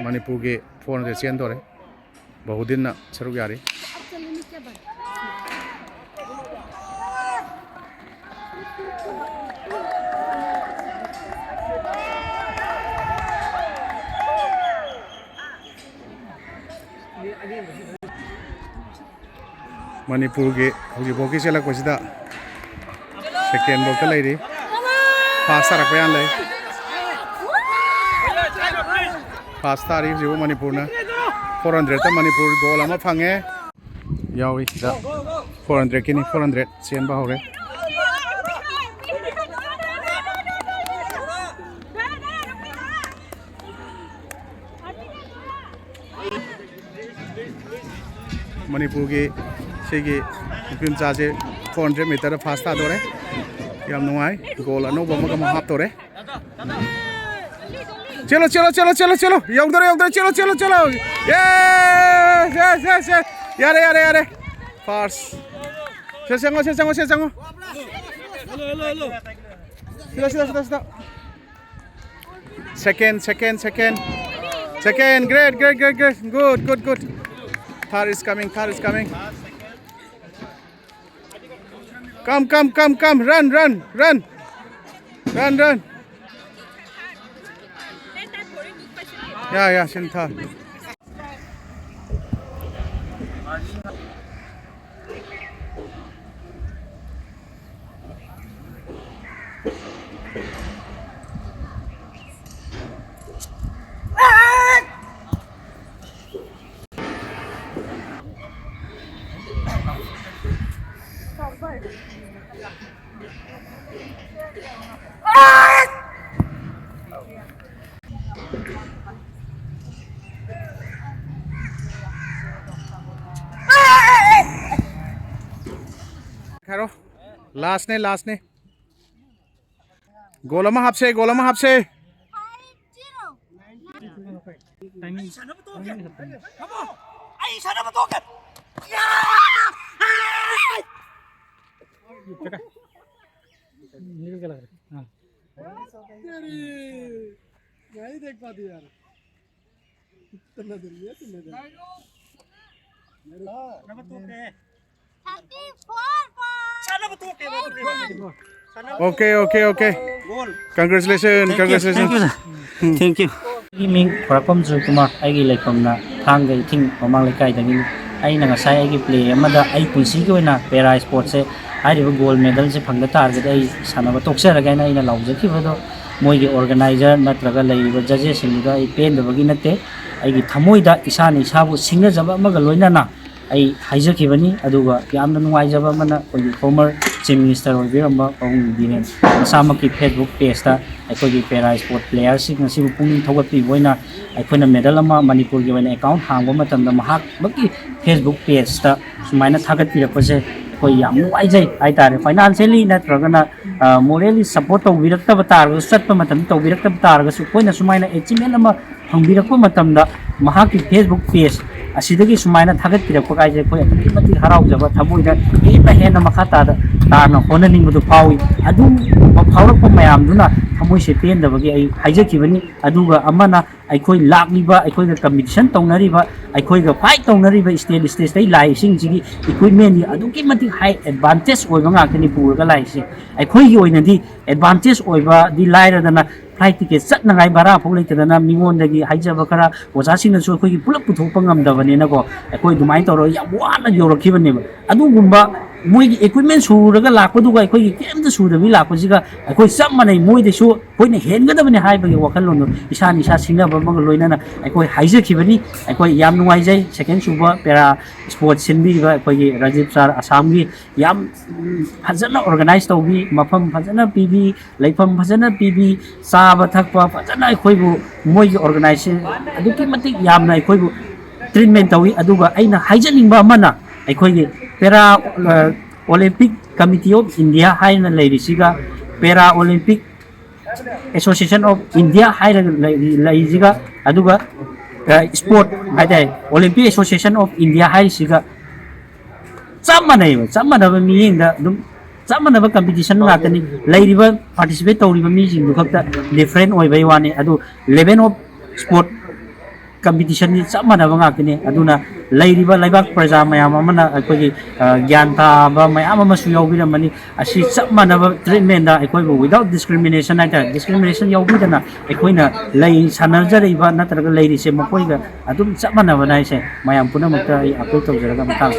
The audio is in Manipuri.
मणिपुर के 400 चेन तोरे बहुदिन सरुक यारी मणिपुर के हौजी चलक सेकेंड बोक्ता लेरी फास्ट तारक यान ले फास्ट तारी जो मणिपुर ना 400 ता मणिपुर गोल अमा फंगे यावी दा 400 किनी 400 चेन बा होरे मणिपुर के सेगी फिल्म चाचे 400 मीटर फास्ट था दोरे याम नुआई गोल अनोबा मगम हाफ तोरे चलो चलो चलो चलो चलो योगदरे चलो चलो चलो यस यारे यारे यारे फास्ट सेसंगो हेलो सिदा second great good third is coming come run yeah Shinta Karo last ne golama hapse नहीं देख पाती यार इतना देर Okay. Congratulations. Thank you. Ming Prakam Kumar, Agi Lakomna, Tanga, Ting, Omang Kai, I know a Sai play, a mother, I could see you in a para sports. I have a gold medal from the target. I son of a toxer again in a love the Kivodo, Moy organizer, Natraga, judges in the pain the Vaginate. I get Tamoida, Isani, Sabu, singers of Magaloina. I Haja Kivani, Aduga, Yaman Wajabamana, or the former Chief Minister of Viramba, on the Samaki Facebook Pesta, I could be para sport players, Signal Puni Togapi Buena, I put a medalama, Manipur given account, Hangomatan the Mahak, Bucky Facebook Pesta, Sumana Tagat Pira, for young I thought financially, not Ragana, morally support of Viratabatar, Satpamatan, Viratabatar, Supona Sumana, Echimelama, Hambirakumatam, Mahaki Facebook page. Asidagi sumaina thagat pirakai je koi mati harau jaba thamoida eba hena makhata tarna honaning mudu pawi adu phaurak pa mayam duna thamoi se pen da bagi ai haijaki bani aduga amana aikoi lakliba aikoi ga competition taunariba aikoi ga fight taunariba stage dai lai sing jigi equipment ni aduki mati high advantage oiba ngakani purga lai si aikoi gi oina di advantage oiba di laira dana flight ticket satna ngai bara phok leitadana mingon dagi haijaba kara ojasinna su khoi pulap puthokpa ngamdabani na ko aikoi dumai toro yam wana yorakibani ba adugumba moi equipment suraga lakpaduga aikoi kemda surabi lakpasiga aikoi chap manai moi de su koina hengadabani haibagi wakalon isani sa sinaba mag loinana aikoi haijakibani aikoi yam nuai jai second suba para sport sinbi ga aikoi Rajiv sir Assam gi yam phajana organize tawbi mafam phajana pb laifam phajana pb saba thakpa phajana aikoi bu moi organization aduki matik yamna aikoi bu treatment tawi aduga aina haijaningba mana aikoi para Olympic Committee of India haina leirisiga para Olympic Association of India haina leirisiga aduga sport haidai Olympic Association of India haisiga samana ba mi da dum samana ba competition ngatani leiriba participate tawriba mi jing khakta different oi bai wani adu level of sport competition chap manaba ngakini aduna leiriba laibak praja mayam amana aikogi gyan ta ba mayam amasu yaubiramani asi chap manaba treatment da aikoibu without discrimination aita discrimination yaubidana aikoina lei sanarjariba natraga leiri se makoiga adum chap manaba naise mayam punamakta ai appeal tawjaraga matang